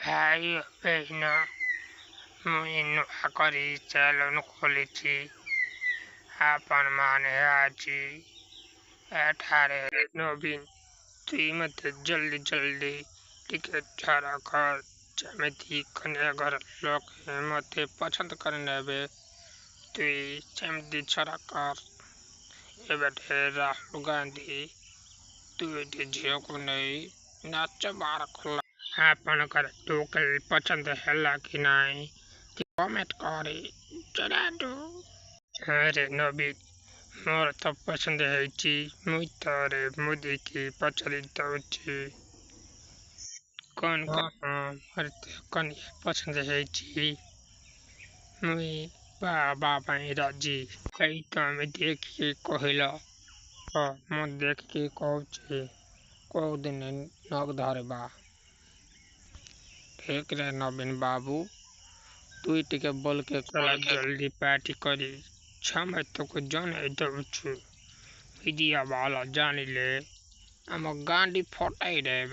ଭାଇ ବହିନ ମୁଇଁ ନୂଆକରି ସେଲୁନ ଖୋଲିଛି। ଆପଣମାନେ ଆଜି ଏଠାରେ ନବୀନ ତୁଇ ମତେ ଜଲ୍ଦି ଟିକେ ଝରକ ଯେମିତି କନ୍ୟା ଘର ଲୋକେ ମତେ ପସନ୍ଦ କରିନେବେ। ତୁଇ ସେମିତି ଝରକ ଏବେଠେ ରାହୁଲ ଗାନ୍ଧୀ ଦୁଇଟି ଝିଅକୁ ନେଇ ନାଚ ବାର କଲା। ଆପଣଙ୍କର ଟୁକେଲ ପସନ୍ଦ ହେଲା କି ନାହିଁ କମେଣ୍ଟ କରି ଜଣାନ୍ତୁ। ଆରେ ନବୀନ ମୋର ତ ପସନ୍ଦ ହେଇଛି। ମୁଇଁ ଥରେ ମୋଦିକି ପଚାରି ଦଉଛି କଣ ମୋର ତ କନ୍ୟା ପସନ୍ଦ ହେଇଛି। ମୁଇଁ ବାବା ପାଇଁ ରାଜି। ଏଇ ତମେ ଦେଖିକି କହିଲ। ମୁଁ ଦେଖିକି କହୁଛି କୋଉଦିନ ନଗ ଧରିବା। ठीक रे नवीन बाबू तुई टिके बोल के जल्दी पार्टी करी छमे तो जन दउछु मीडिया वाला जानिले आम गांडी फटाई देवे।